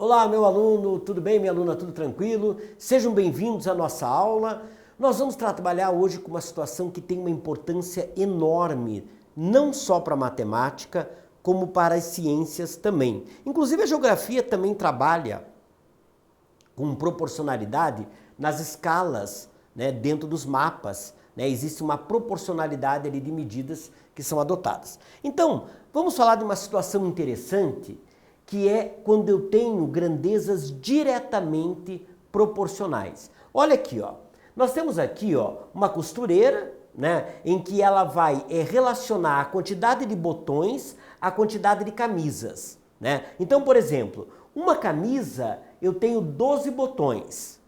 Olá, meu aluno, tudo bem? Minha aluna, tudo tranquilo? Sejam bem-vindos à nossa aula. Nós vamos trabalhar hoje com uma situação que tem uma importância enorme, não só para a matemática, como para as ciências também. Inclusive a geografia também trabalha com proporcionalidade nas escalas, dentro dos mapas. Existe uma proporcionalidade ali de medidas que são adotadas. Então, vamos falar de uma situação interessante, que é quando eu tenho grandezas diretamente proporcionais. Olha aqui, ó. Nós temos aqui, ó, uma costureira, em que ela vai relacionar a quantidade de botões à quantidade de camisas, Então, por exemplo, uma camisa eu tenho 12 botões.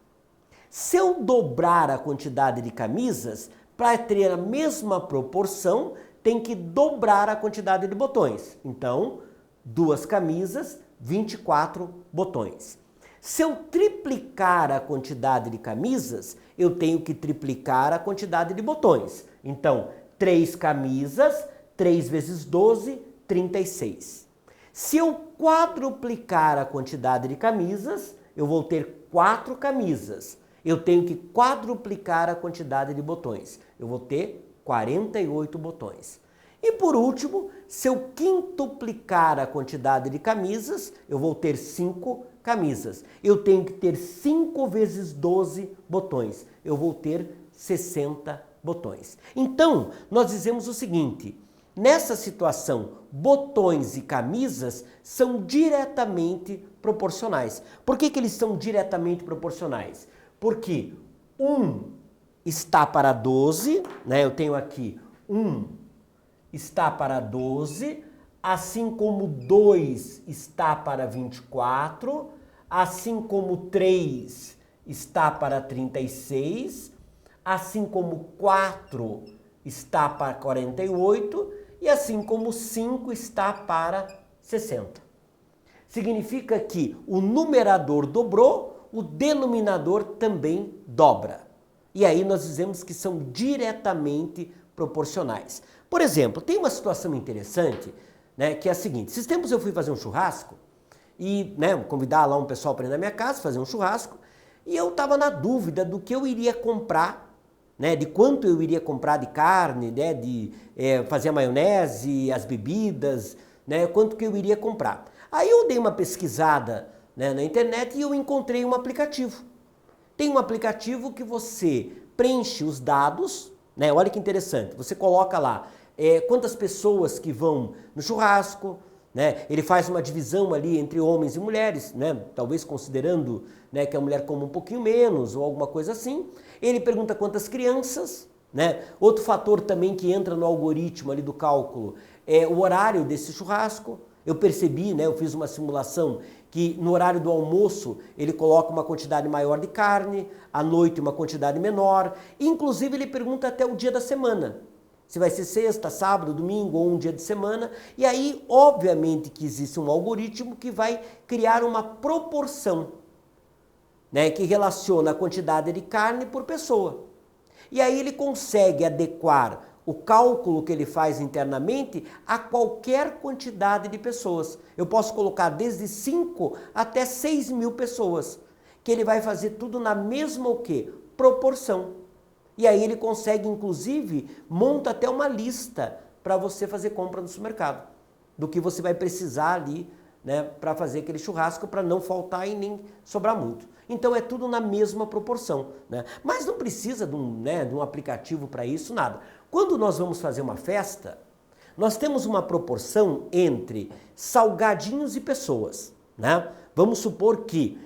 Se eu dobrar a quantidade de camisas, para ter a mesma proporção, tem que dobrar a quantidade de botões. Então, 2 camisas, 24 botões. Se eu triplicar a quantidade de camisas, eu tenho que triplicar a quantidade de botões. Então, 3 camisas, 3 vezes 12, 36. Se eu quadruplicar a quantidade de camisas, eu vou ter 4 camisas. Eu tenho que quadruplicar a quantidade de botões. Eu vou ter 48 botões. E por último, se eu quintuplicar a quantidade de camisas, eu vou ter 5 camisas. Eu tenho que ter 5 vezes 12 botões. Eu vou ter 60 botões. Então, nós dizemos o seguinte: nessa situação, botões e camisas são diretamente proporcionais. Por que eles são diretamente proporcionais? Porque 1 está para 12, eu tenho aqui 1 está para 12, assim como 2 está para 24, assim como 3 está para 36, assim como 4 está para 48 e assim como 5 está para 60. Significa que o numerador dobrou, o denominador também dobra. E aí nós dizemos que são diretamente proporcionais. Por exemplo, tem uma situação interessante, que é a seguinte: esses tempos eu fui fazer um churrasco e convidar lá um pessoal para ir na minha casa fazer um churrasco, e eu estava na dúvida do que eu iria comprar, de quanto eu iria comprar de carne, de fazer a maionese, as bebidas, quanto que eu iria comprar. Aí eu dei uma pesquisada na internet e eu encontrei um aplicativo. Tem um aplicativo que você preenche os dados, olha que interessante, você coloca lá quantas pessoas que vão no churrasco, ele faz uma divisão ali entre homens e mulheres, talvez considerando que a mulher come um pouquinho menos ou alguma coisa assim. Ele pergunta quantas crianças, Outro fator também que entra no algoritmo ali do cálculo é o horário desse churrasco. Eu percebi, eu fiz uma simulação que no horário do almoço ele coloca uma quantidade maior de carne, à noite uma quantidade menor, inclusive ele pergunta até o dia da semana. Se vai ser sexta, sábado, domingo ou um dia de semana. E aí, obviamente que existe um algoritmo que vai criar uma proporção, que relaciona a quantidade de carne por pessoa. E aí ele consegue adequar o cálculo que ele faz internamente a qualquer quantidade de pessoas. Eu posso colocar desde 5 até 6 mil pessoas, que ele vai fazer tudo na mesma o quê? Proporção. E aí ele consegue, inclusive, monta até uma lista para você fazer compra no supermercado, do que você vai precisar ali, para fazer aquele churrasco, para não faltar e nem sobrar muito. Então é tudo na mesma proporção, Mas não precisa de um aplicativo para isso, nada. Quando nós vamos fazer uma festa, nós temos uma proporção entre salgadinhos e pessoas, Vamos supor que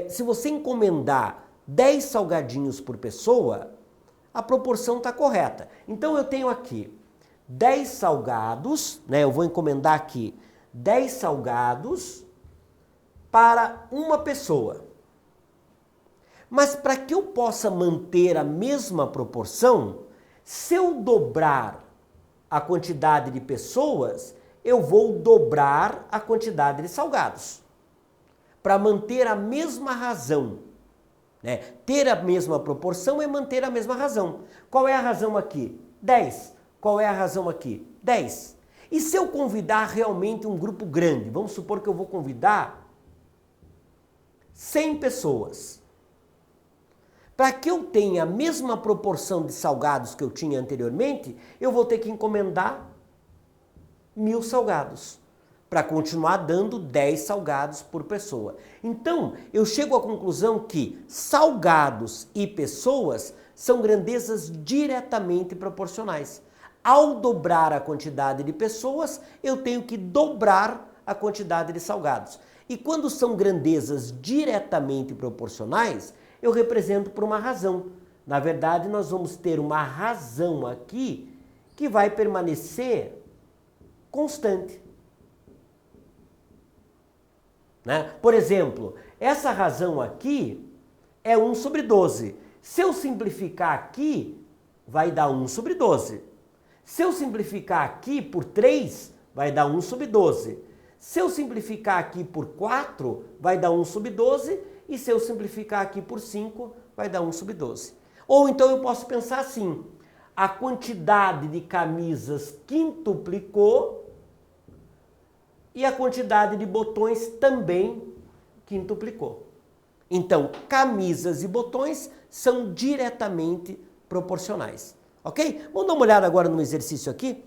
se você encomendar 10 salgadinhos por pessoa, a proporção está correta. Então eu tenho aqui 10 salgados, eu vou encomendar aqui 10 salgados para uma pessoa. Mas para que eu possa manter a mesma proporção, se eu dobrar a quantidade de pessoas, eu vou dobrar a quantidade de salgados. Para manter a mesma razão. Ter a mesma proporção é manter a mesma razão. Qual é a razão aqui? 10. Qual é a razão aqui? 10. E se eu convidar realmente um grupo grande? Vamos supor que eu vou convidar 100 pessoas. Para que eu tenha a mesma proporção de salgados que eu tinha anteriormente, eu vou ter que encomendar 1000 salgados, para continuar dando 10 salgados por pessoa. Então, eu chego à conclusão que salgados e pessoas são grandezas diretamente proporcionais. Ao dobrar a quantidade de pessoas, eu tenho que dobrar a quantidade de salgados. E quando são grandezas diretamente proporcionais, eu represento por uma razão. Na verdade, nós vamos ter uma razão aqui que vai permanecer constante. Né? Por exemplo, essa razão aqui é 1 sobre 12. Se eu simplificar aqui, vai dar 1 sobre 12. Se eu simplificar aqui por 3, vai dar 1 sobre 12. Se eu simplificar aqui por 4, vai dar 1 sobre 12. E se eu simplificar aqui por 5, vai dar 1 sobre 12. Ou então eu posso pensar assim, a quantidade de camisas quintuplicou e a quantidade de botões também quintuplicou. Então, camisas e botões são diretamente proporcionais. Ok? Vamos dar uma olhada agora no exercício aqui?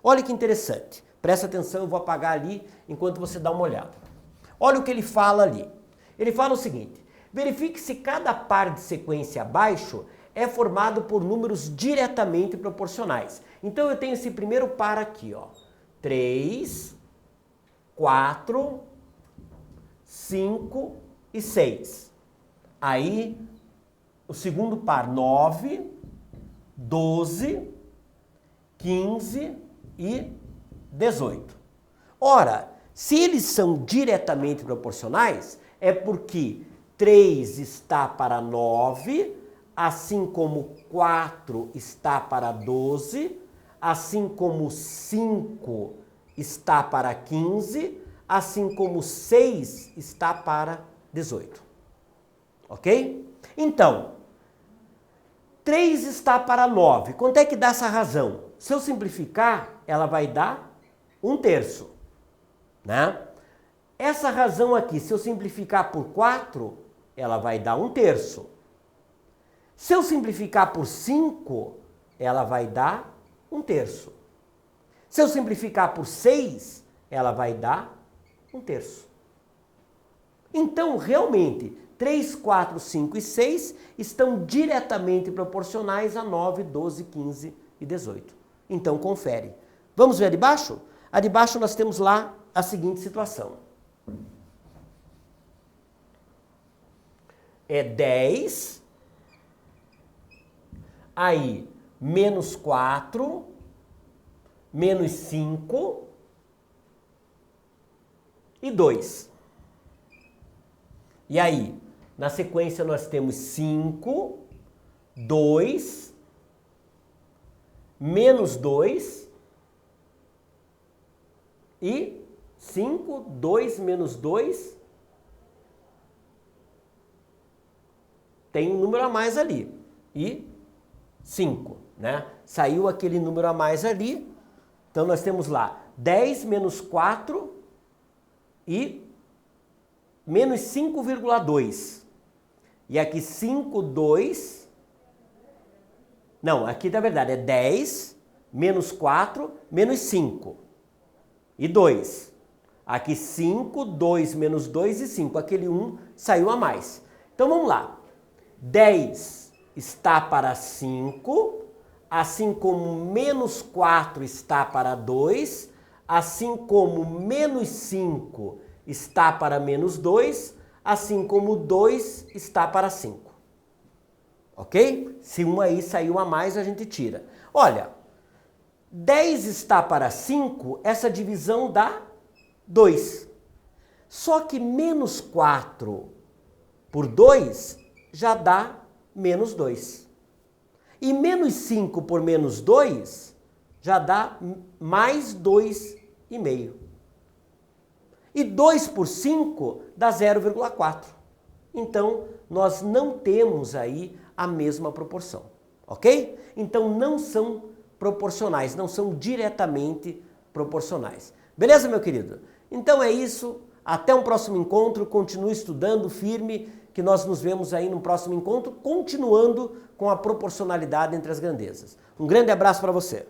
Olha que interessante. Presta atenção, eu vou apagar ali enquanto você dá uma olhada. Olha o que ele fala ali. Ele fala o seguinte, verifique se cada par de sequência abaixo é formado por números diretamente proporcionais. Então eu tenho esse primeiro par aqui, ó. 3, 4, 5 e 6. Aí o segundo par, 9, 12, 15 e 18. Ora, se eles são diretamente proporcionais, é porque 3 está para 9, assim como 4 está para 12, assim como 5 está para 15, assim como 6 está para 18. Ok? Então, 3 está para 9. Quanto é que dá essa razão? Se eu simplificar, ela vai dar 1/3, né? Essa razão aqui, se eu simplificar por 4, ela vai dar 1/3. Se eu simplificar por 5, ela vai dar 1/3. Se eu simplificar por 6, ela vai dar 1/3. Então, realmente, 3, 4, 5 e 6 estão diretamente proporcionais a 9, 12, 15 e 18. Então, confere. Vamos ver a de baixo? A de baixo nós temos lá a seguinte situação. É 10, aí menos 4, menos 5 e 2. E aí, na sequência nós temos 5, 2, menos 2 e 5, 2 menos 2, tem um número a mais ali, e 5, né? Saiu aquele número a mais ali, então nós temos lá 10 menos 4 e menos 5,2. E aqui 5, 2, não, aqui na verdade é 10 menos 4 menos 5 e 2. Aqui 5, 2 menos 2 e 5. Aquele 1 saiu a mais. Então vamos lá. 10 está para 5, assim como menos 4 está para 2, assim como menos 5 está para menos 2, assim como 2 está para 5. Ok? Se um aí saiu a mais, a gente tira. Olha, 10 está para 5, essa divisão dá 2. Só que menos 4 por 2 já dá menos 2. E menos 5 por menos 2 já dá mais 2,5. E 2 por 5 dá 0,4. Então, nós não temos aí a mesma proporção, ok? Então, não são proporcionais, não são diretamente proporcionais. Beleza, meu querido? Então é isso. Até um próximo encontro, continue estudando firme, que nós nos vemos aí no próximo encontro, continuando com a proporcionalidade entre as grandezas. Um grande abraço para você.